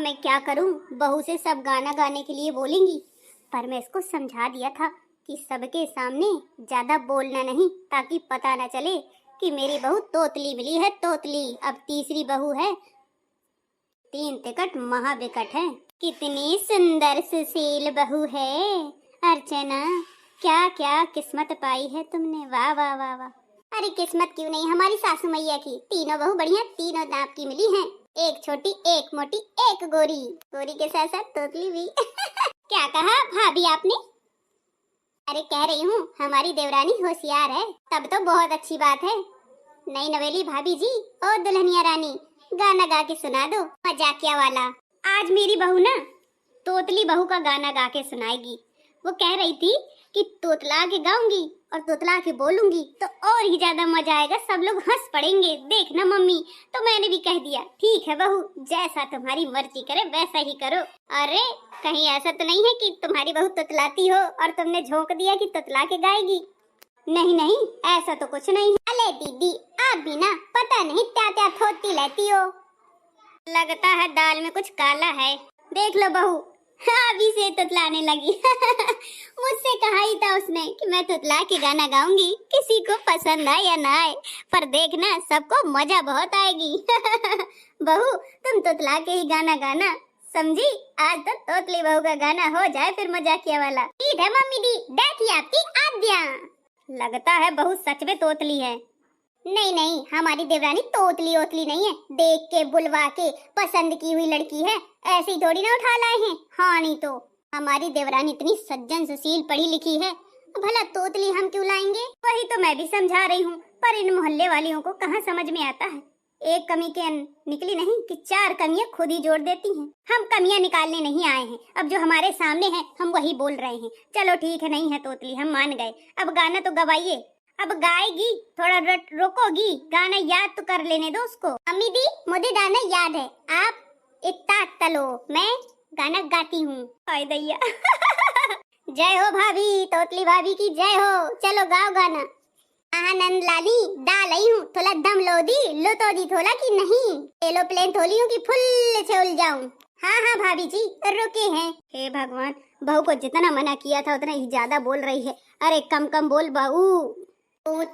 मैं क्या करूं, बहू से सब गाना गाने के लिए बोलेंगी। पर मैं इसको समझा दिया था कि सबके सामने ज्यादा बोलना नहीं, ताकि पता न चले कि मेरी बहू तोतली मिली है, तोतली। अब तीसरी बहू है, 3 टिकट महाविकट है। कितनी सुंदर सुशील बहू है अर्चना, क्या क्या किस्मत पाई है तुमने, वाह वाह वाह वाह। अरे किस्मत क्यों नहीं, हमारी सासू मैया की तीनों बहू बढ़िया, तीनों दांत की मिली हैं। एक छोटी, एक मोटी, एक गोरी, गोरी के साथ साथ तोतली भी। क्या कहा भाभी आपने? अरे कह रही हूँ हमारी देवरानी होशियार है, तब तो बहुत अच्छी बात है। नई नवेली भाभी जी और दुल्हनिया रानी, गाना गा के सुना दो मजाकिया वाला। आज मेरी बहू ना तोतली बहू का गाना गा के सुनाएगी। वो कह रही थी कि तोतला के गाऊंगी और तोतला के बोलूंगी तो और ही ज्यादा मजा आएगा, सब लोग हंस पड़ेंगे, देखना मम्मी। तो मैंने भी कह दिया ठीक है बहू, जैसा तुम्हारी मर्जी करे वैसा ही करो। अरे कहीं ऐसा तो नहीं है कि तुम्हारी बहू तोतलाती हो और तुमने झोंक दिया कि तोतला के गाएगी? नहीं नहीं, ऐसा तो कुछ नहीं। अले दीदी आप भी ना पता नहीं क्या क्या थोती लेती हो, लगता है दाल में कुछ काला है। देख लो बहू अभी से तुतलाने लगी। मुझसे कहा ही था उसने कि मैं तुतला के गाना गाऊंगी, किसी को पसंद आए या ना आए, पर देखना सबको मजा बहुत आएगी। बहू तुम तुतला के ही गाना गाना, समझी? आज तो तोतली बहू का गाना हो जाए फिर मजाकिया वाला। ठीक है मम्मी दी, देखिए आपकी आज्ञा। लगता है बहू सच में तोतली है। नहीं नहीं, हमारी देवरानी तोतली ओतली नहीं है, देख के बुलवा के पसंद की हुई लड़की है, ऐसी थोड़ी ना उठा लाए हैं। हाँ नहीं तो हमारी देवरानी इतनी सज्जन सुशील पढ़ी लिखी है, भला तोतली हम क्यों लाएंगे? वही तो मैं भी समझा रही हूँ, पर इन मोहल्ले वालियों को कहाँ समझ में आता है। एक कमी के निकली नहीं कि 4 कमियां खुद ही जोड़ देती हैं। हम कमियां निकालने नहीं आए हैं, अब जो हमारे सामने है हम वही बोल रहे हैं। चलो ठीक है, नहीं है तोतली, हम मान गए। अब गाना तो गवाइए। अब गाएगी, थोड़ा रोकोगी, गाना याद तो कर लेने दो उसको। अम्मी दी मुझे गाना याद है, आप इतना तलो, मैं गाना गाती हूँ। दैया। जय हो भाभी, तोतली भाभी की जय हो। चलो गाओ गाना। आनंद लाली डालई हूँ, थोड़ा दम लो दी, लो तो दी थोड़ा की नहीं, एरोप्लेन थोली हूँ कि फुल से उल जाऊं। हाँ हाँ भाभी जी रुके हैं। हे भगवान, बहू को जितना मना किया था उतना ही ज्यादा बोल रही है। अरे कम कम बोल बहू।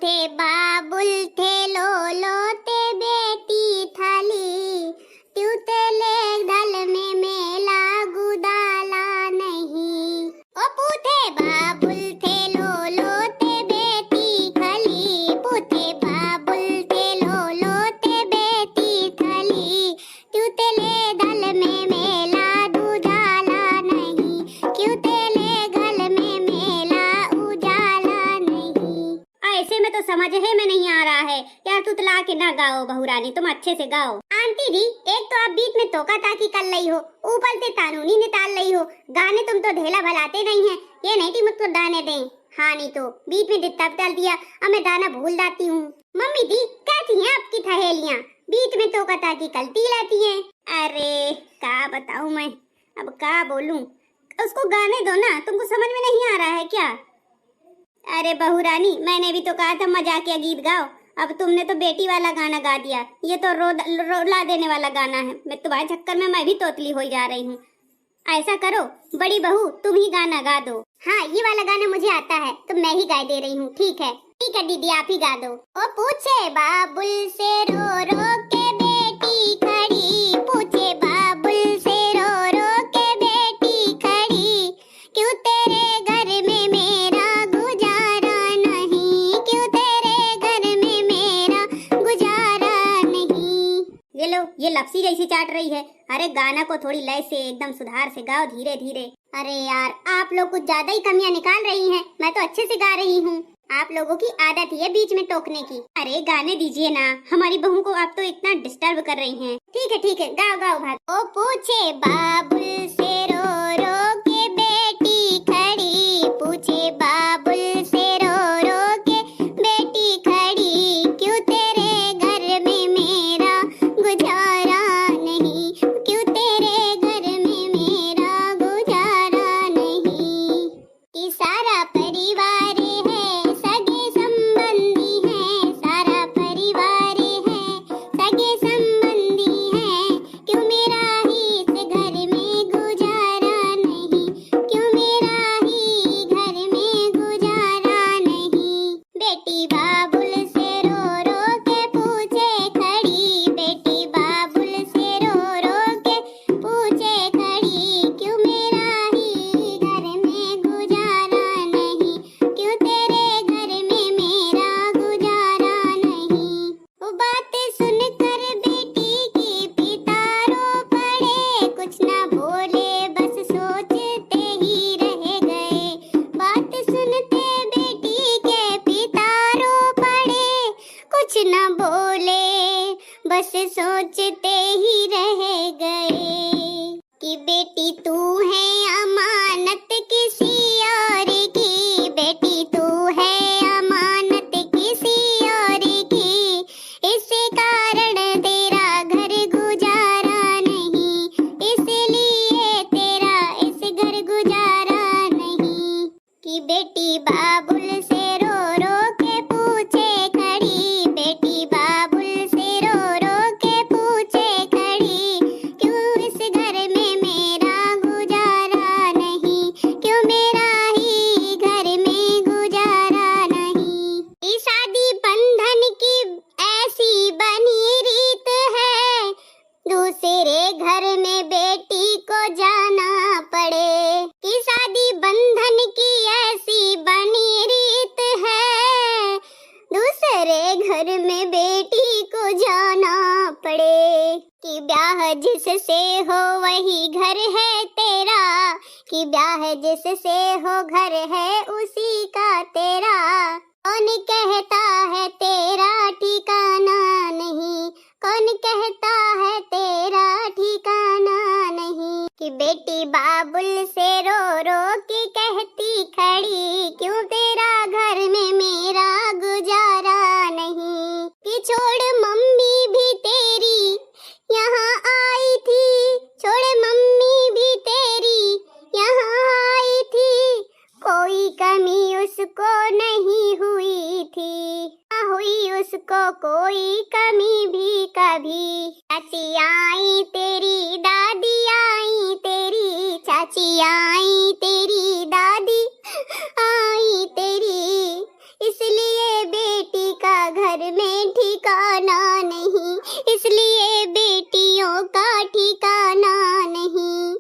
थे बाबुल थे लो ते बेटी थाली, त्यों तेले दल में मेला गुदाला नहीं। ओ पूथे बाबुल थे लो ते बेटी खली, पूथे बाबुल थे लो ते बेटी खली, त्यों तेले दल में मेला गुदाला नहीं, क्यों तेले गल में मेला उजाला नहीं। ऐसे में तो समझ है में नहीं आ रहा है यार, तुतला के ना गाओ बहू रानी, तुम अच्छे से गाओ। आंटी जी एक तो आप बीच में तोका ताकी कर रही हो, ऊपर से कानूनी निकाल रही हो, गाने तुम तो ढेला भलाते नहीं है, ये नहीं कि मुझको गाने दें। हाँ नहीं तो बीच में डिस्टर्ब डाल दिया, अब मैं गाना भूल जाती हूँ। मम्मी जी कैसी हैं आपकी सहेलियाँ, बीच में तोका ताकी करती रहती हैं। अरे क्या बताऊँ मैं, अब क्या बोलूँ, उसको गाने दो ना, तुमको समझ में नहीं आ रहा है क्या? अरे बहू रानी मैंने भी तो कहा था मजाकिया गीत गाओ, अब तुमने तो बेटी वाला गाना गा दिया, ये तो रोला देने वाला गाना है। मैं तुम्हारे चक्कर में मैं भी तोतली हो जा रही हूँ। ऐसा करो बड़ी बहू तुम ही गाना गा दो। हाँ ये वाला गाना मुझे आता है तो मैं ही गा दे रही हूँ। ठीक है दीदी आप ही गा दो। ओ पूछे बाबुल से रो के बेटी खड़ी, पूछे बाबुल से रो के बेटी खड़ी, क्यों तेरे घर में मेरा गुजारा नहीं, क्यों तेरे घर में मेरा गुजारा नहीं। ये लो ये लपसी जैसी चाट रही है। अरे गाना को थोड़ी लय से एकदम सुधार से गाओ, धीरे धीरे। अरे यार आप लोग कुछ ज्यादा ही कमियां निकाल रही हैं, मैं तो अच्छे से गा रही हूँ। आप लोगों की आदत ही है बीच में टोकने की। अरे गाने दीजिए ना, हमारी बहू को आप तो इतना डिस्टर्ब कर रही हैं। ठीक है गाओ गाओ भाई। ओ पूछे बाबुल से रो के बेटी खड़ी, पूछे बाबुल से रो के बेटी खड़ी, क्यों तेरे घर में मेरा गुजारा नहीं, क्यों तेरे घर में मेरा गुजारा नहीं। कि सारा परिवार है सगे संबंधी है, सारा परिवार है सगे संबंधी है, क्यों मेरा ही इस घर कि बेटी तू है अमानत किसी और की, बेटी तू है अमानत किसी और की, इसी कारण तेरा घर गुजारा नहीं, इसलिए तेरा इस घर गुजारा नहीं। कि बेटी बाबुल से रो रो के पूछे खड़ी, बेटी बाबुल से रो रो के पूछे खड़ी, क्यों इस घर में मेरा गुजारा नहीं, क्यों मेरा ही घर में गुजारा नहीं। इस शादी बंधन की ऐसी बनी रीत है, दूसरे घर में बेटी को जाना पड़े। कि शादी बंधन की ऐसी बनी रीत है, दूसरे घर में बेटी को जाना पड़े। कि ब्याह जिससे हो वही घर है तेरा, कि ब्याह जिससे हो घर है उसी का तेरा, कौन कहता है तेरा ठिकाना नहीं, कौन कहता है तेरा ठिकाना नहीं। कि बेटी बाबुल से रो रो के कहती खड़ी, क्यों तेरा घर में मेरा गुजारा नहीं। कि छोड़ मम्मी भी तेरी यहाँ आई थी, छोड़ मम्मी भी तेरी यहाँ आई थी, कोई कमी उसको नहीं हुई थी, ना हुई उसको कोई कमी भी कभी। चाची आई तेरी दादी आई तेरी, चाची आई तेरी दादी आई तेरी, इसलिए बेटी का घर में ठिकाना नहीं, इसलिए बेटियों का ठिकाना नहीं।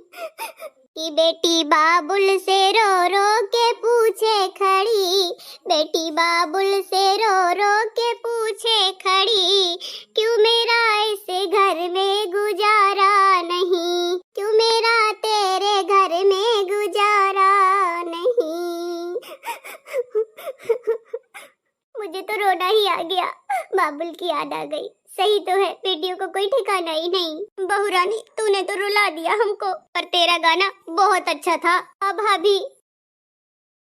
कि बेटी बाबुल से रो रो के पूछे खड़ी, बेटी बाबुल से रो रो के पूछे खड़ी, क्यों मेरा इस घर में गुजारा नहीं, क्यों मेरा तेरे घर में गुजारा नहीं। मुझे तो रोना ही आ गया, बाबुल की याद आ गई। सही तो है, बेटियों को कोई ठिकाना ही नहीं। बहू रानी तूने तो रुला दिया हमको, पर तेरा गाना बहुत अच्छा था। अब भाभी